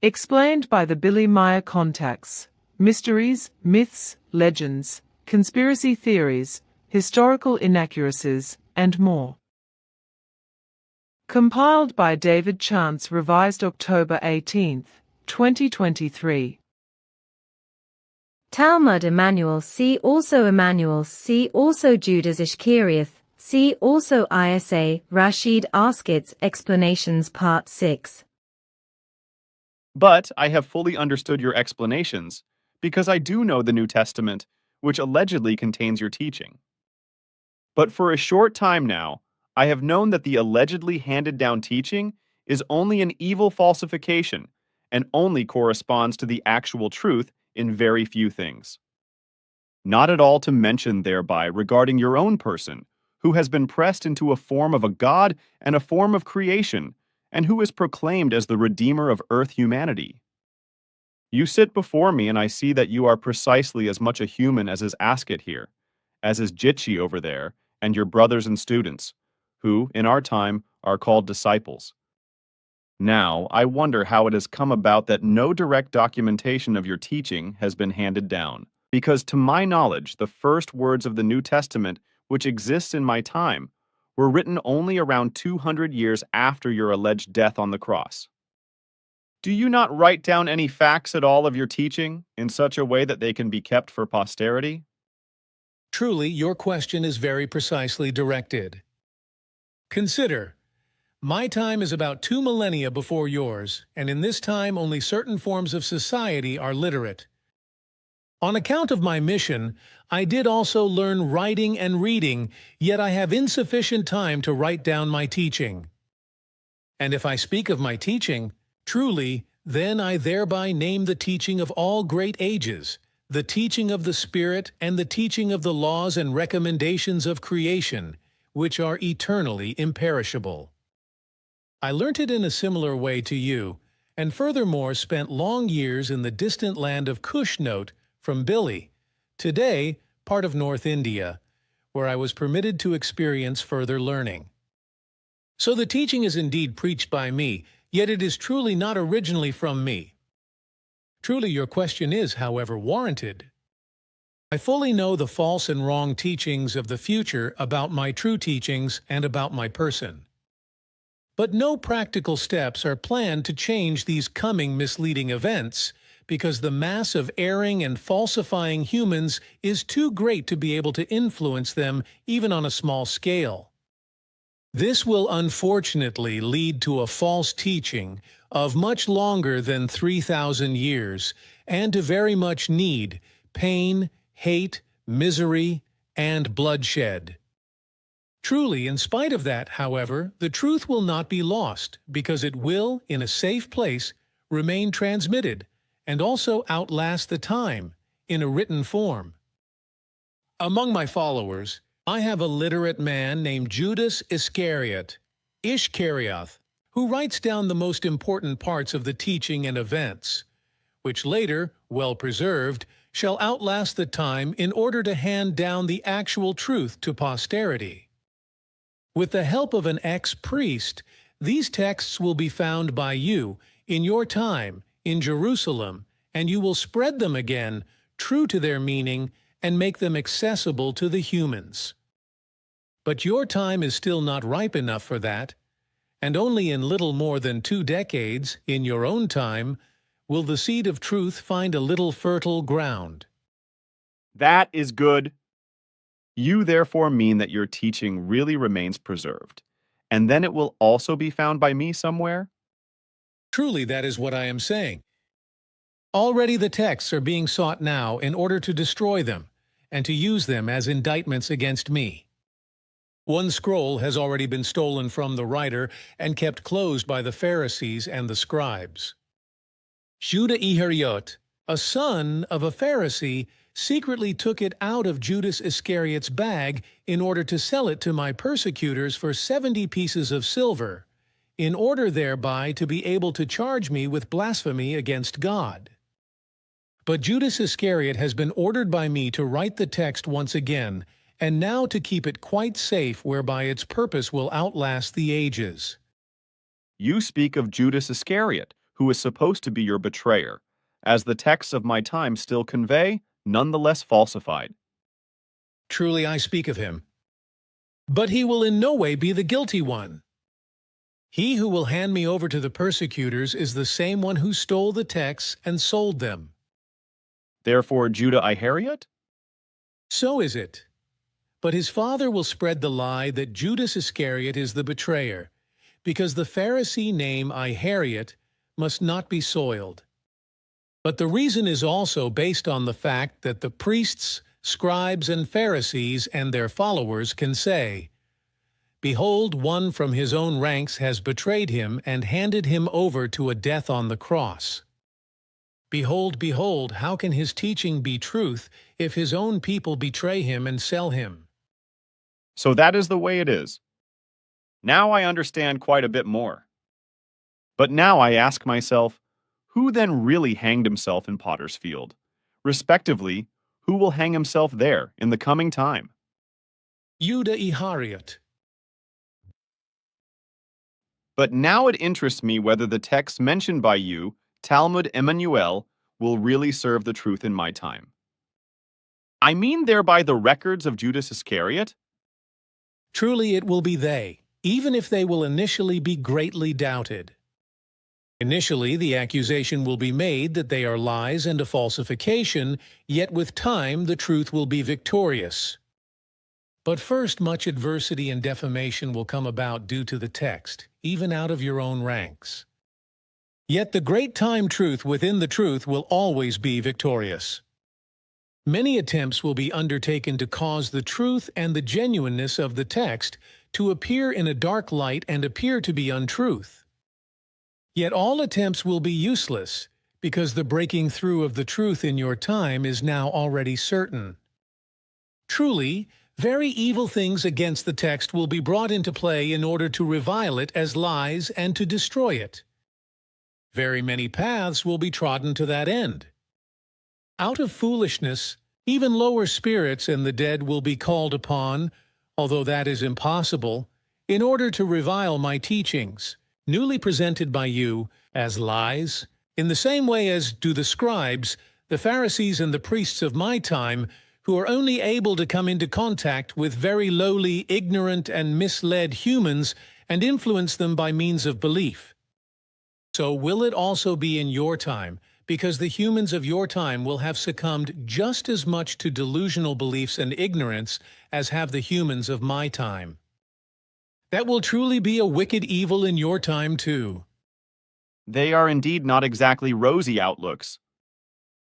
Explained by the Billy Meier contacts. Mysteries, myths, legends, conspiracy theories, historical inaccuracies, and more. Compiled by David Chance, revised October 18, 2023. Talmud Jmmanuel. See also Emmanuel. See also Judas Iscariot. See also Isa. Rashid Askits. Explanations Part 6. But I have fully understood your explanations, because I do know the New Testament, which allegedly contains your teaching. But for a short time now, I have known that the allegedly handed down teaching is only an evil falsification and only corresponds to the actual truth in very few things. Not at all to mention thereby regarding your own person, who has been pressed into a form of a god and a form of creation, and who is proclaimed as the Redeemer of earth humanity. You sit before me and I see that you are precisely as much a human as is Asket here, as is Jitchi over there, and your brothers and students, who, in our time, are called disciples. Now, I wonder how it has come about that no direct documentation of your teaching has been handed down, because to my knowledge, the first words of the New Testament, which exists in my time, were written only around 200 years after your alleged death on the cross. Do you not write down any facts at all of your teaching in such a way that they can be kept for posterity? Truly, your question is very precisely directed. Consider, my time is about 2 millennia before yours, and in this time only certain forms of society are literate. On account of my mission, I did also learn writing and reading, yet I have insufficient time to write down my teaching. And if I speak of my teaching, truly, then I thereby name the teaching of all great ages, the teaching of the Spirit and the teaching of the laws and recommendations of creation, which are eternally imperishable. I learnt it in a similar way to you, and furthermore spent long years in the distant land of Kushnot from Billy, today part of North India, where I was permitted to experience further learning. So the teaching is indeed preached by me, yet it is truly not originally from me. Truly your question is, however, warranted. I fully know the false and wrong teachings of the future about my true teachings and about my person. But no practical steps are planned to change these coming misleading events, because the mass of erring and falsifying humans is too great to be able to influence them even on a small scale. This will unfortunately lead to a false teaching of much longer than 3,000 years, and to very much need, pain, hate, misery, and bloodshed. Truly, in spite of that, however, the truth will not be lost, because it will, in a safe place, remain transmitted, and also outlast the time, in a written form. Among my followers, I have a literate man named Judas Iscariot, who writes down the most important parts of the teaching and events, which later, well preserved, shall outlast the time in order to hand down the actual truth to posterity. With the help of an ex-priest, these texts will be found by you, in your time, in Jerusalem, and you will spread them again, true to their meaning, and make them accessible to the humans. But your time is still not ripe enough for that, and only in little more than 2 decades, in your own time, will the seed of truth find a little fertile ground. That is good. You therefore mean that your teaching really remains preserved, and then it will also be found by me somewhere? Truly, that is what I am saying. Already the texts are being sought now in order to destroy them, and to use them as indictments against me. One scroll has already been stolen from the writer and kept closed by the Pharisees and the scribes. Judah Iscariot, a son of a Pharisee, secretly took it out of Judas Iscariot's bag in order to sell it to my persecutors for 70 pieces of silver, in order thereby to be able to charge me with blasphemy against God. But Judas Iscariot has been ordered by me to write the text once again, and now to keep it quite safe, whereby its purpose will outlast the ages. You speak of Judas Iscariot, who is supposed to be your betrayer, as the texts of my time still convey, nonetheless falsified. Truly I speak of him. But he will in no way be the guilty one. He who will hand me over to the persecutors is the same one who stole the texts and sold them. Therefore Judah Ihariot? So is it. But his father will spread the lie that Judas Iscariot is the betrayer, because the Pharisee name Ihariot must not be soiled. But the reason is also based on the fact that the priests, scribes, and Pharisees and their followers can say, "Behold, one from his own ranks has betrayed him and handed him over to a death on the cross. Behold, behold, how can his teaching be truth if his own people betray him and sell him?" So that is the way it is. Now I understand quite a bit more. But now I ask myself, who then really hanged himself in Potter's Field? Respectively, who will hang himself there in the coming time? Judah Ihariot. But now it interests me whether the texts mentioned by you, Talmud Jmmanuel, will really serve the truth in my time. I mean thereby the records of Judas Iscariot? Truly it will be they, even if they will initially be greatly doubted. Initially, the accusation will be made that they are lies and a falsification, yet with time the truth will be victorious. But first, much adversity and defamation will come about due to the text, even out of your own ranks. Yet the great time truth within the truth will always be victorious. Many attempts will be undertaken to cause the truth and the genuineness of the text to appear in a dark light and appear to be untruth. Yet all attempts will be useless, because the breaking through of the truth in your time is now already certain. Truly, very evil things against the text will be brought into play in order to revile it as lies and to destroy it. Very many paths will be trodden to that end. Out of foolishness, even lower spirits and the dead will be called upon, although that is impossible, in order to revile my teachings, newly presented by you as lies, in the same way as do the scribes, the Pharisees and the priests of my time, who are only able to come into contact with very lowly, ignorant, and misled humans and influence them by means of belief. So will it also be in your time, because the humans of your time will have succumbed just as much to delusional beliefs and ignorance as have the humans of my time. That will truly be a wicked evil in your time too. They are indeed not exactly rosy outlooks.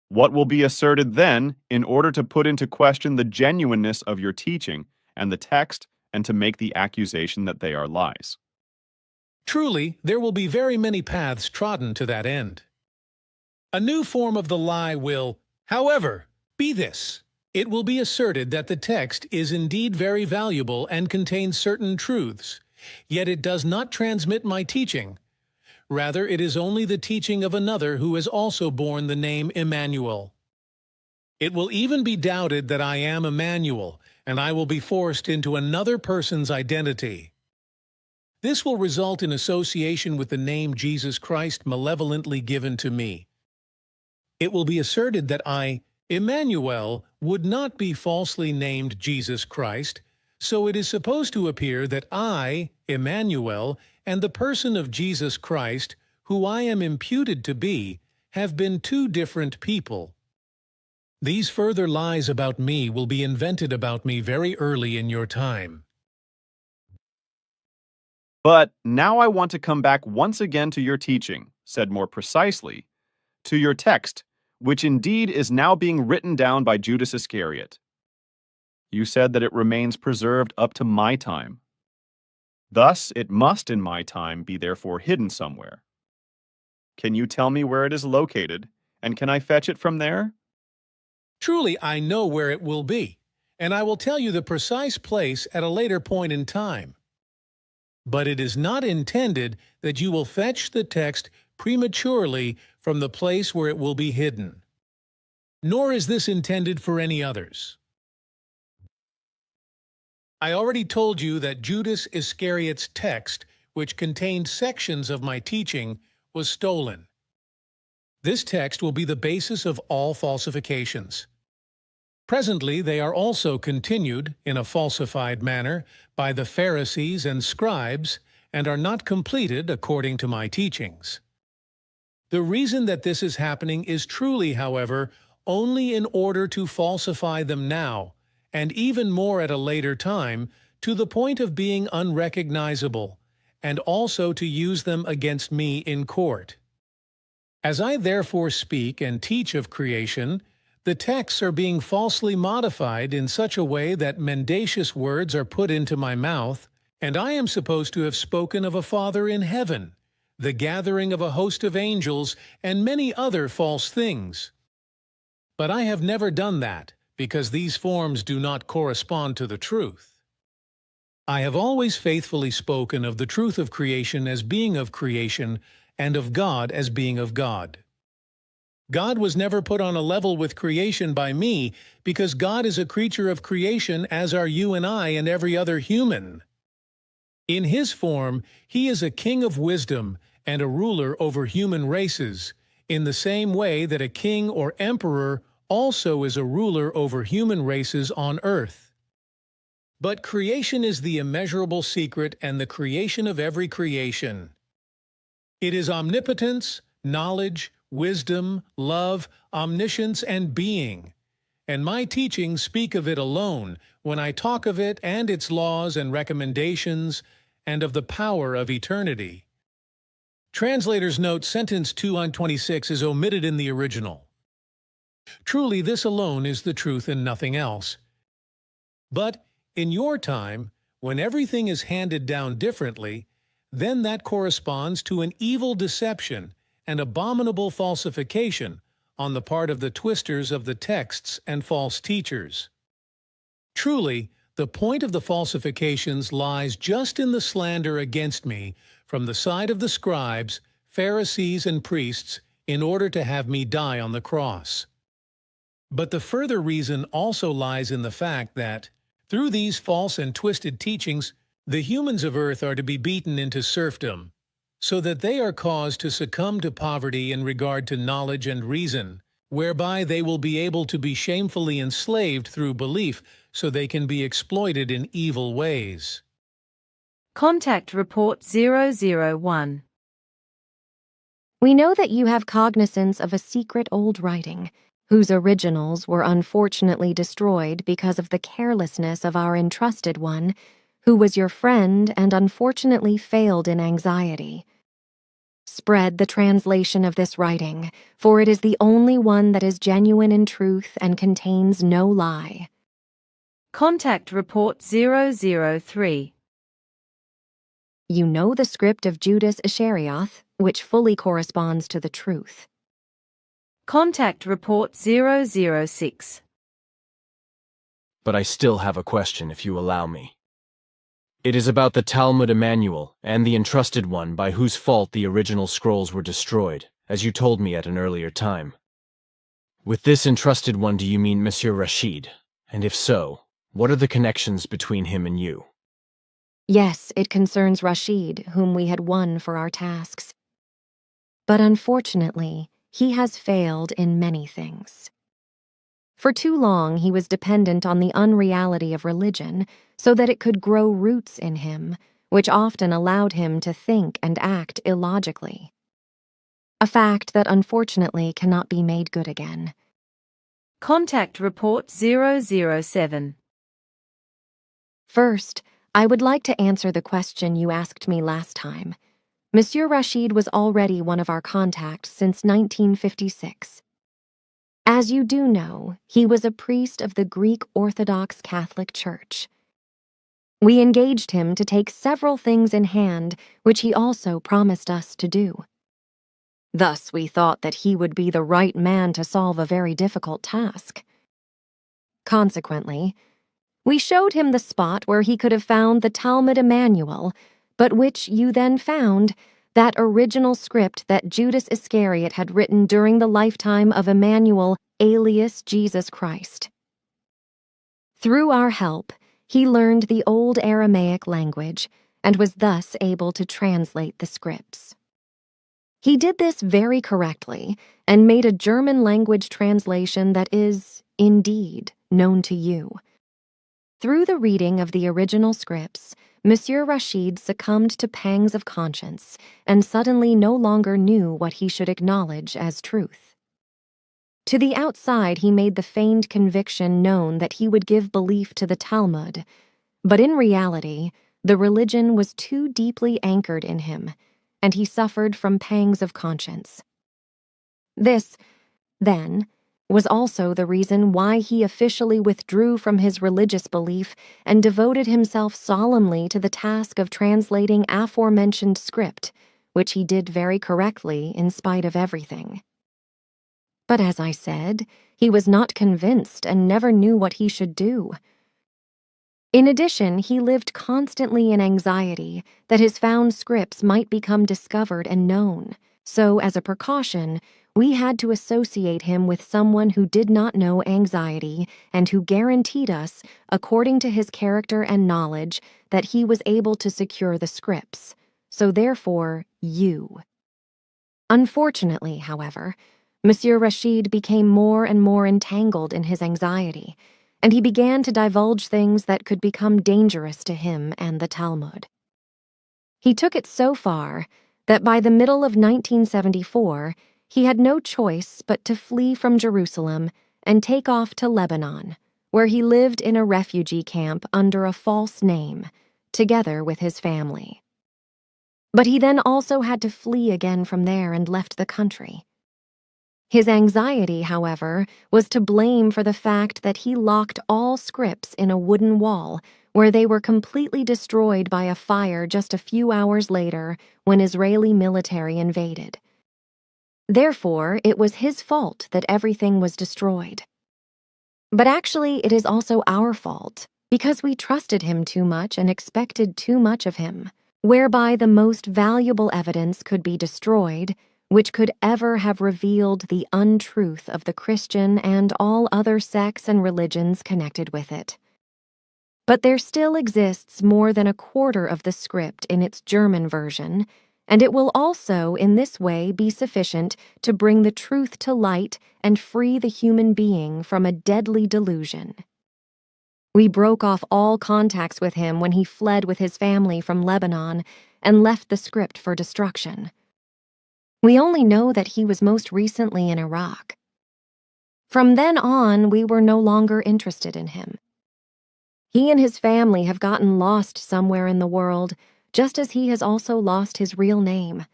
What will be asserted then in order to put into question the genuineness of your teaching and the text and to make the accusation that they are lies? Truly, there will be very many paths trodden to that end. A new form of the lie will, however, be this. It will be asserted that the text is indeed very valuable and contains certain truths, yet it does not transmit my teaching. Rather, it is only the teaching of another who has also borne the name Emmanuel. It will even be doubted that I am Emmanuel, and I will be forced into another person's identity. This will result in association with the name Jesus Christ malevolently given to me. It will be asserted that I, Emmanuel, would not be falsely named Jesus Christ, so it is supposed to appear that I, Emmanuel, and the person of Jesus Christ, who I am imputed to be, have been two different people. These further lies about me will be invented about me very early in your time. But now I want to come back once again to your teaching, said more precisely, to your text, which indeed is now being written down by Judas Iscariot. You said that it remains preserved up to my time. Thus, it must in my time be therefore hidden somewhere. Can you tell me where it is located, and can I fetch it from there? Truly, I know where it will be, and I will tell you the precise place at a later point in time. But it is not intended that you will fetch the text prematurely from the place where it will be hidden. Nor is this intended for any others. I already told you that Judas Iscariot's text, which contained sections of my teaching, was stolen, This text will be the basis of all falsifications. Presently, they are also continued, in a falsified manner, by the Pharisees and scribes, and are not completed according to my teachings. The reason that this is happening is truly, however, only in order to falsify them now, and even more at a later time, to the point of being unrecognizable, and also to use them against me in court. As I therefore speak and teach of creation, the texts are being falsely modified in such a way that mendacious words are put into my mouth, and I am supposed to have spoken of a Father in heaven, the gathering of a host of angels, and many other false things. But I have never done that, because these forms do not correspond to the truth. I have always faithfully spoken of the truth of creation as being of creation, and of God as being of God. God was never put on a level with creation by me, because God is a creature of creation, as are you and I and every other human. In His form, He is a king of wisdom and a ruler over human races, in the same way that a king or emperor also is a ruler over human races on earth. But creation is the immeasurable secret and the creation of every creation. It is omnipotence, knowledge, wisdom, love, omniscience, and being. And my teachings speak of it alone when I talk of it and its laws and recommendations, and of the power of eternity. Translator's note: sentence 2 on 26 is omitted in the original. Truly, this alone is the truth and nothing else. But in your time, when everything is handed down differently, then that corresponds to an evil deception and abominable falsification on the part of the twisters of the texts and false teachers. Truly, the point of the falsifications lies just in the slander against me from the side of the scribes, Pharisees, and priests in order to have me die on the cross. But the further reason also lies in the fact that, through these false and twisted teachings, the humans of earth are to be beaten into serfdom, so that they are caused to succumb to poverty in regard to knowledge and reason, whereby they will be able to be shamefully enslaved through belief, so they can be exploited in evil ways. Contact Report 001. We know that you have cognizance of a secret old writing, whose originals were unfortunately destroyed because of the carelessness of our entrusted one, who was your friend and unfortunately failed in anxiety. Spread the translation of this writing, for it is the only one that is genuine in truth and contains no lie. Contact Report 003. You know the script of Judas Iscarioth, which fully corresponds to the truth. Contact Report 006. But I still have a question, if you allow me. It is about the Talmud Jmmanuel and the entrusted one by whose fault the original scrolls were destroyed, as you told me at an earlier time. With this entrusted one, do you mean Monsieur Rashid? And if so, what are the connections between him and you? Yes, it concerns Rashid, whom we had won for our tasks. But unfortunately, he has failed in many things. For too long, he was dependent on the unreality of religion so that it could grow roots in him, which often allowed him to think and act illogically. A fact that unfortunately cannot be made good again. Contact Report 007. First, I would like to answer the question you asked me last time. Monsieur Rashid was already one of our contacts since 1956. As you do know, he was a priest of the Greek Orthodox Catholic Church. We engaged him to take several things in hand, which he also promised us to do. Thus, we thought that he would be the right man to solve a very difficult task. Consequently, we showed him the spot where he could have found the Talmud Jmmanuel, but which you then found, that original script that Judas Iscariot had written during the lifetime of Emmanuel, alias Jesus Christ. Through our help, he learned the old Aramaic language and was thus able to translate the scripts. He did this very correctly and made a German language translation that is, indeed, known to you. Through the reading of the original scripts, Monsieur Rashid succumbed to pangs of conscience and suddenly no longer knew what he should acknowledge as truth. To the outside, he made the feigned conviction known that he would give belief to the Talmud, but in reality, the religion was too deeply anchored in him, and he suffered from pangs of conscience. This, then, was also the reason why he officially withdrew from his religious belief and devoted himself solemnly to the task of translating aforementioned script, which he did very correctly in spite of everything. But as I said, he was not convinced and never knew what he should do. In addition, he lived constantly in anxiety that his found scripts might become discovered and known, so as a precaution, we had to associate him with someone who did not know anxiety and who guaranteed us, according to his character and knowledge, that he was able to secure the scripts, so therefore, you. Unfortunately, however, Monsieur Rashid became more and more entangled in his anxiety, and he began to divulge things that could become dangerous to him and the Talmud. He took it so far that by the middle of 1974, he had no choice but to flee from Jerusalem and take off to Lebanon, where he lived in a refugee camp under a false name, together with his family. But he then also had to flee again from there and left the country. His anxiety, however, was to blame for the fact that he locked all scripts in a wooden wall where they were completely destroyed by a fire just a few hours later when Israeli military invaded. Therefore, it was his fault that everything was destroyed. But actually, it is also our fault, because we trusted him too much and expected too much of him, whereby the most valuable evidence could be destroyed, which could ever have revealed the untruth of the Christian and all other sects and religions connected with it. But there still exists more than a quarter of the script in its German version, and it will also in this way be sufficient to bring the truth to light and free the human being from a deadly delusion. We broke off all contacts with him when he fled with his family from Lebanon and left the script for destruction. We only know that he was most recently in Iraq. From then on, we were no longer interested in him. He and his family have gotten lost somewhere in the world, just as he has also lost his real name.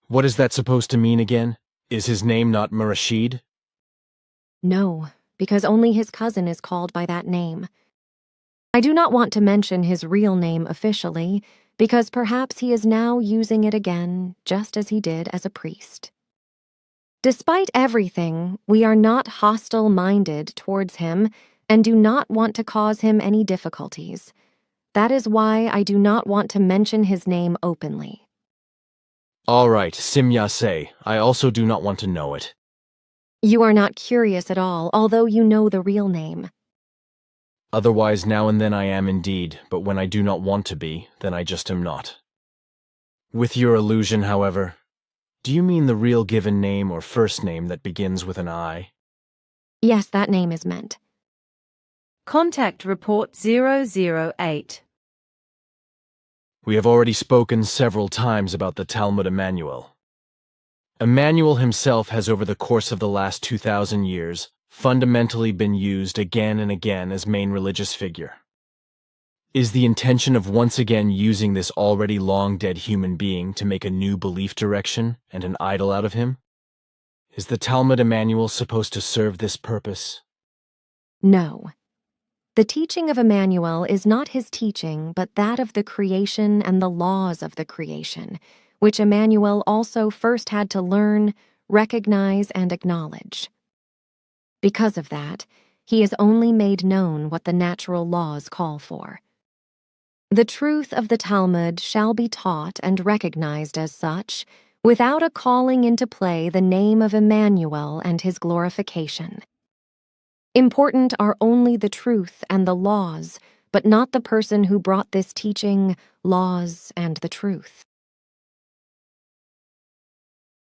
What is that supposed to mean again? Is his name not Rashid? No, because only his cousin is called by that name. I do not want to mention his real name officially, because perhaps he is now using it again, just as he did as a priest. Despite everything, we are not hostile-minded towards him and do not want to cause him any difficulties. That is why I do not want to mention his name openly. All right, Simyase. I also do not want to know it. You are not curious at all, although you know the real name. Otherwise, now and then I am indeed, but when I do not want to be, then I just am not. With your allusion, however, do you mean the real given name or first name that begins with an I? Yes, that name is meant. Contact Report 008. We have already spoken several times about the Talmud Jmmanuel. Emmanuel himself has over the course of the last 2,000 years fundamentally been used again and again as main religious figure. Is the intention of once again using this already long-dead human being to make a new belief direction and an idol out of him? Is the Talmud Jmmanuel supposed to serve this purpose? No. The teaching of Emmanuel is not his teaching, but that of the creation and the laws of the creation, which Emmanuel also first had to learn, recognize, and acknowledge. Because of that, he has only made known what the natural laws call for. The truth of the Talmud shall be taught and recognized as such, without a calling into play the name of Emmanuel and his glorification. Important are only the truth and the laws, but not the person who brought this teaching, laws, and the truth.